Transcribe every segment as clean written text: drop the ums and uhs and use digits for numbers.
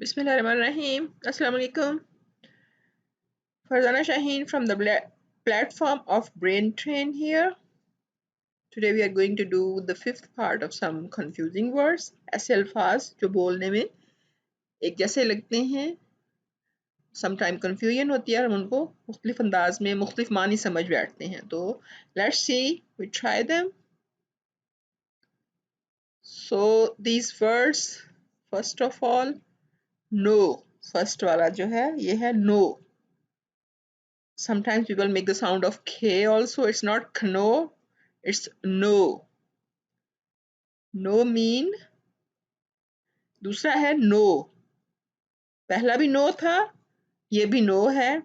Bismillahirrahmanirrahim. Assalamu alaikum. Farzana Shaheen from the platform of Brain Train here. Today we are going to do the fifth part of some confusing words. ऐसे अल्फाज जो बोलने में एक जैसे लगते हैं, समटाइम confusion होती है और हम उनको मुख्तलिफ अंदाज में मुख्तलिफ मानी समझ बैठते हैं. तो let's see, we try them. So these words, first of all, no. First वाला जो है ये है no. Sometimes people make the sound of K also. It's not kno, it's no. No mean. दूसरा है no. पहला भी no था, ये भी no है,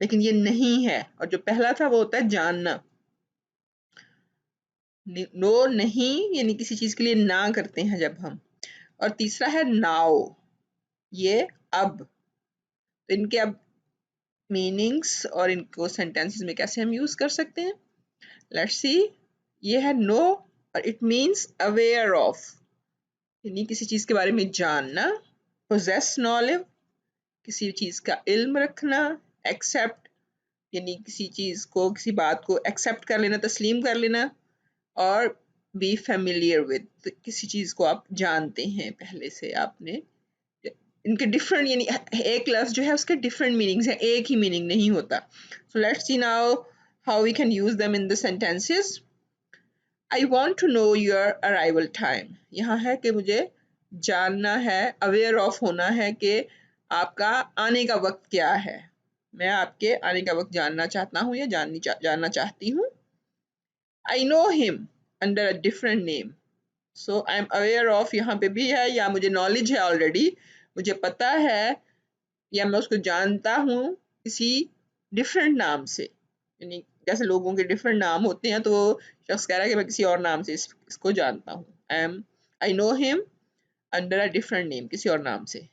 लेकिन ये नहीं है. और जो पहला था वो होता है जानना. no नहीं यानी किसी चीज के लिए ना करते हैं जब हम. और तीसरा है now. ये अब. तो इनके अब मीनिंग्स और इनको सेंटेंसेस में कैसे हम यूज कर सकते हैं. Let's see. ये है no और इट मीन्स अवेयर ऑफ यानी किसी चीज के बारे में जानना. पोजेस नॉलेज किसी चीज का इल्म रखना. एक्सेप्ट यानी किसी चीज को किसी बात को एक्सेप्ट कर लेना, तस्लीम कर लेना. और बी फेमिलियर विद किसी चीज को आप जानते हैं पहले से आपने. इनके डिफरेंट यानी एक लफ्ज जो है उसके डिफरेंट मीनिंग्स हैं, एक ही मीनिंग नहीं होता. So let's see now how we can use them in the sentences. I want to know your arrival time. यहाँ है कि मुझे जानना है, अवेयर ऑफ होना है कि आपका आने का वक्त क्या है. मैं आपके आने का वक्त जानना चाहता हूँ या जानना चाहती हूँ. I know him under a different name. So I am aware of यहाँ पे भी है या मुझे नॉलेज है ऑलरेडी, मुझे पता है या मैं उसको जानता हूँ किसी डिफरेंट नाम से. यानी जैसे लोगों के डिफरेंट नाम होते हैं तो शख्स कह रहा है कि मैं किसी और नाम से इसको जानता हूँ. I know him under a different name, किसी और नाम से.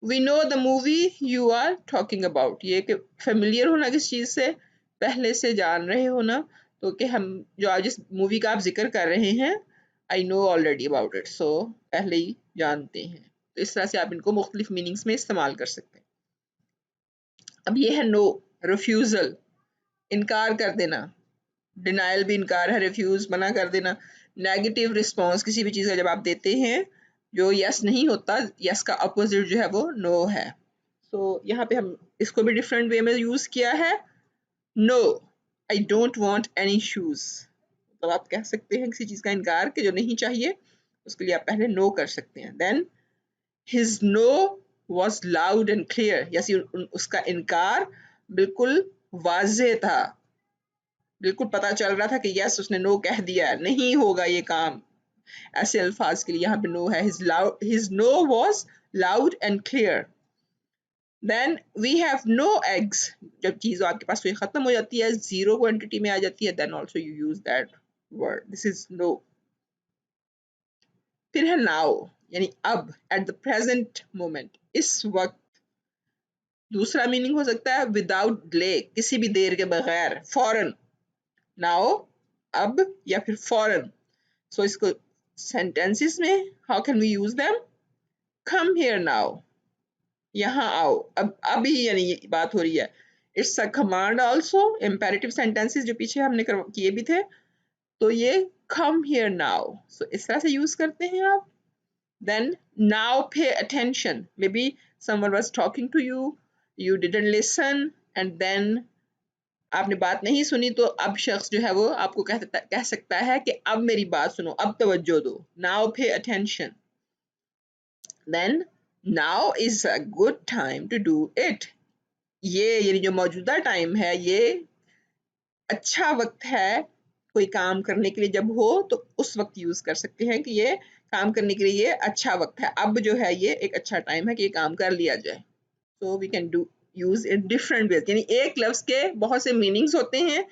We know the movie you are talking about. ये कि फेमिलियर होना किस चीज़ से, पहले से जान रहे होना. तो कि हम जो आज जिस मूवी का आप जिक्र कर रहे हैं, I know already about it, so पहले ही जानते हैं. तो इस तरह से आप इनको मुख्तलिफ मीनिंग्स में इस्तेमाल कर सकते हैं. अब ये है नो, रिफ्यूज़ल, इनकार कर देना. डिनायल भी इनकार है, रिफ्यूज मना कर देना. नेगेटिव रिस्पॉन्स किसी भी चीज़ का जब आप देते हैं जो यस नहीं होता, यस का अपोजिट जो है वो नो है. सो यहाँ पे हम इसको भी डिफरेंट वे में यूज किया है. No, I don't want any shoes. मतलब आप कह सकते हैं किसी चीज़ का इनकार कि जो नहीं चाहिए उसके लिए आप पहले नो कर सकते हैं. Then his no was loud and clear. Yes, उसका इनकार बिल्कुल वाजे था, बिल्कुल पता चल रहा था कि यस उसने नो कह दिया, नहीं होगा ये काम. ऐसे अल्फाज के लिए यहाँ पे नो है. His no was loud and clear. Then we have no eggs. जब चीज आपके पास कोई खत्म हो जाती है, जीरो क्वांटिटी में आ जाती है, then also you use that word. This is no. फिर है नाउ यानी अब, एट द प्रेजेंट मोमेंट, इस वक्त. दूसरा मीनिंग हो सकता है विदाउट डिले, किसी भी देर के बगैर, फौरन. नाउ अब या फिर फौरन. सो इसको सेंटेंसेस में how can we use them. Come here now, यहाँ आओ. अब अभी यानी ये बात हो रही है. It's a command also. Imperative sentences जो पीछे हमने किए भी थे, तो ये कम हियर नाउ. सो इस तरह से यूज करते हैं आप. Then now pay attention. Maybe someone was talking to you, you didn't listen, and then आपने बात नहीं सुनी, तो अब शख्स जो है वो आपको कह सकता है कि अब मेरी बात सुनो, अब तवज्जो दो. Now pay attention. Then now is a good time to do it. ये यानी जो मौजूदा टाइम है, ये अच्छा वक्त है कोई काम करने के लिए. जब हो तो उस वक्त यूज कर सकते हैं कि ये काम करने के लिए ये अच्छा वक्त है. अब जो है ये एक अच्छा टाइम है कि ये काम कर लिया जाए. So we can do use in different ways. यानी एक लफ्ज के बहुत से मीनिंग्स होते हैं.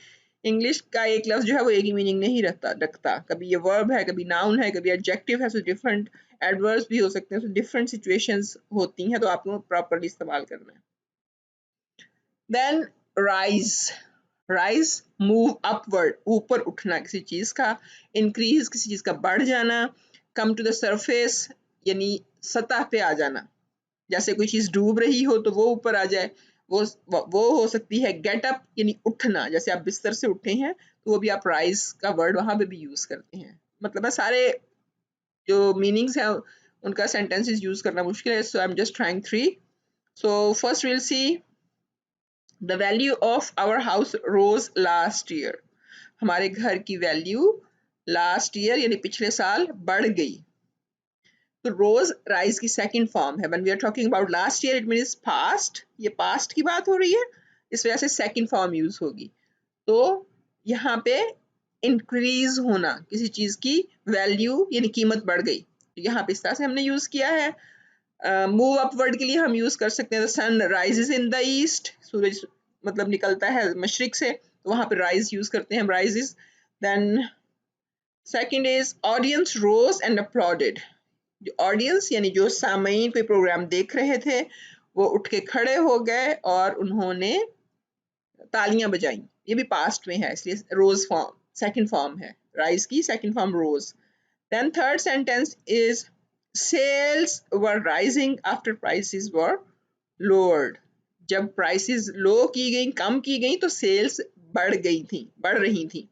इंग्लिश का एक लफ्ज जो है वो एक ही मीनिंग नहीं रखता. कभी ये वर्ब है, कभी नाउन है, कभी एडजेक्टिव है. सो डिफरेंट एडवर्ब्स भी हो सकते हैं. सो डिफरेंट सिचुएशंस होती हैं, तो आपको प्रॉपर्ली इस्तेमाल करना है. Then rise. Rise move upward, ऊपर उठना किसी चीज का. इंक्रीज किसी चीज का बढ़ जाना. कम टू द सरफेस यानी सतह पे आ जाना. जैसे कोई चीज़ डूब रही हो तो वो ऊपर आ जाए, वो हो सकती है गेट अप यानी उठना, जैसे आप बिस्तर से उठे हैं तो वो भी आप राइज का वर्ड वहां पे भी यूज करते हैं। मतलब है सारे जो मीनिंग्स हैं उनका सेंटेंसेस यूज करना मुश्किल है, so I am just trying 3। So first will see the value of our house rose last year. हमारे घर की वैल्यू लास्ट ईयर यानी पिछले साल बढ़ गई। तो रोज राइज की सेकंड फॉर्म है। When we are talking about last year it means past, ये पास्ट की बात हो रही है, इस वजह से सेकंड फॉर्म यूज होगी। तो यहाँ पे इंक्रीज होना, किसी चीज की वैल्यू यानी कीमत बढ़ गई, तो यहाँ पे इस तरह से हमने यूज किया है। मूव अपवर्ड के लिए हम यूज कर सकते हैं sun rises in the east, सूरज मतलब निकलता है मशरिक से, तो वहां पे राइज यूज करते हैं हम, rises. Then second is audience rose and applauded. जो ऑडियंस यानी जो सामयीन कोई प्रोग्राम देख रहे थे वो उठ के खड़े हो गए और उन्होंने तालियां बजाई, ये भी पास्ट में है इसलिए रोज फॉर्म सेकंड फॉर्म है, राइज की second form rose. Then third sentence is sales were rising after prices were lowered. जब प्राइसेस लो की गई, कम की गई, तो सेल्स बढ़ गई थी, बढ़ रही थी।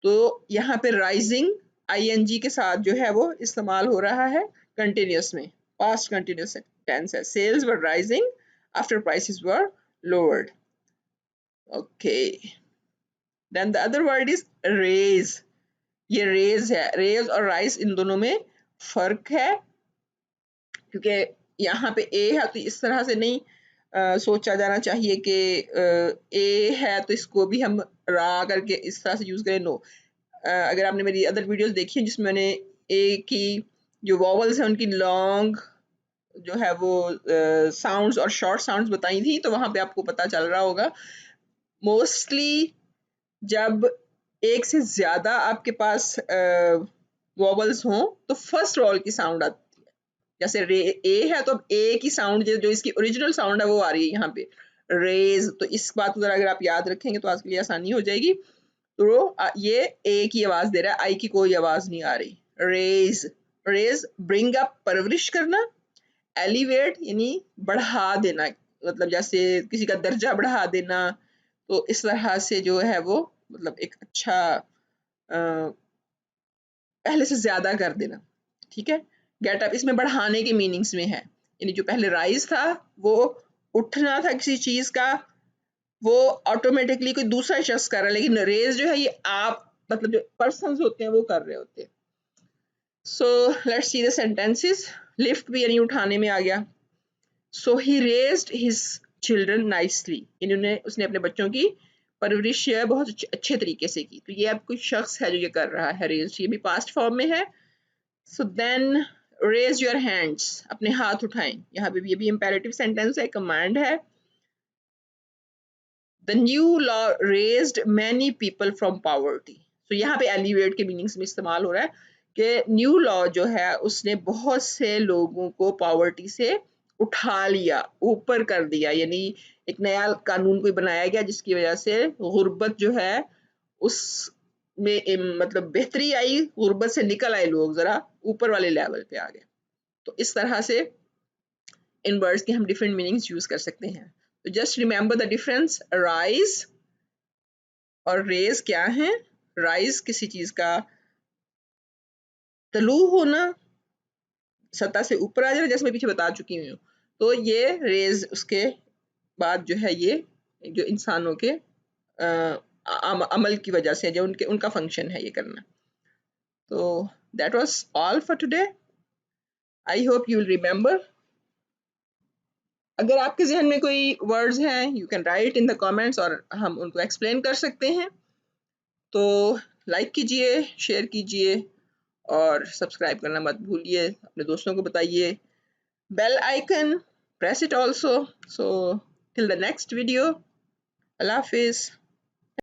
तो यहाँ पे राइजिंग आईएनजी के साथ जो है वो इस्तेमाल हो रहा है कंटिन्यूस में, पास्ट कंटिन्यूस टेंस है। Sales were rising after prices were lowered. Okay, then the other word is raise. ये रेज है, रेज और राइज इन दोनों में फर्क है, क्योंकि यहाँ पे ए है तो इस तरह से नहीं सोचा जाना चाहिए कि ए है तो इसको भी हम रा करके इस तरह से यूज करें, नो। अगर आपने मेरी अदर वीडियोस देखी हैं जिसमें मैंने ए की जो वॉवल्स हैं उनकी लॉन्ग जो है वो साउंड्स और शॉर्ट साउंड्स बताई थी, तो वहां पे आपको पता चल रहा होगा मोस्टली जब एक से ज्यादा आपके पास वॉवल्स हों तो फर्स्ट वॉवल की साउंड आती है। जैसे रे ए है तो अब ए की साउंड जो इसकी ओरिजिनल साउंड है वो आ रही है यहाँ पे रेज। तो इस बात को जरा अगर आप याद रखेंगे तो आज के लिए आसानी हो जाएगी। तो ये ए की आवाज दे रहा है, आई की कोई आवाज नहीं आ रही। रेज, रेज ब्रिंग अप परवरिश करना, एलिवेट यानी बढ़ा देना, मतलब जैसे किसी का दर्जा बढ़ा देना, तो इस तरह से जो है वो मतलब एक अच्छा पहले से ज्यादा कर देना, ठीक है। गेट अप इसमें बढ़ाने के मीनिंग्स में है, यानी जो पहले राइज था वो उठना था किसी चीज का, वो ऑटोमेटिकली कोई दूसरा शख्स कर रहा है, लेकिन रेज जो है ये आप मतलब जो पर्सन होते हैं वो कर रहे होते हैं। सो let's see the sentences. Lift भी यानी उठाने में आ गया। सो ही रेज्ड हिज चिल्ड्रन नाइसली, इन्होंने उसने अपने बच्चों की परवरिश बहुत अच्छे तरीके से की। तो ये अब कोई शख्स है जो ये कर रहा है, रेज्ड ये भी पास्ट फॉर्म में है। So then raise your hands, अपने हाथ उठाएं, यहाँ पे भी ये भी इंपेरेटिव सेंटेंस है, कमांड है। The new law raised many people from poverty. तो यहाँ पे एलिवेट के मीनिंग्स में इस्तेमाल हो रहा है कि न्यू लॉ जो है उसने बहुत से लोगों को पॉवर्टी से उठा लिया, ऊपर कर दिया, यानी एक नया कानून कोई बनाया गया जिसकी वजह से गुर्बत जो है उस में मतलब बेहतरी आई, गुर्बत से निकल आए लोग, जरा ऊपर वाले लेवल पे आ गए। तो इस तरह से इन वर्ड्स के हम डिफरेंट मीनिंग्स यूज कर सकते हैं। तो just remember the difference, rise और रेज क्या है। राइज किसी चीज का तलू होना, सतह से ऊपर आ जाना, जैसे मैं पीछे बता चुकी हूँ। तो ये रेज उसके बाद जो है ये जो इंसानों के अमल की वजह से जो उनके उनका फंक्शन है ये करना। तो that was all for today. I hope you will remember. अगर आपके जहन में कोई वर्ड्स हैं you can write in the comments और हम उनको एक्सप्लेन कर सकते हैं। तो लाइक कीजिए, शेयर कीजिए और सब्सक्राइब करना मत भूलिए, अपने दोस्तों को बताइए। Bell icon press it also. So till the next video, अल्लाह हाफिज।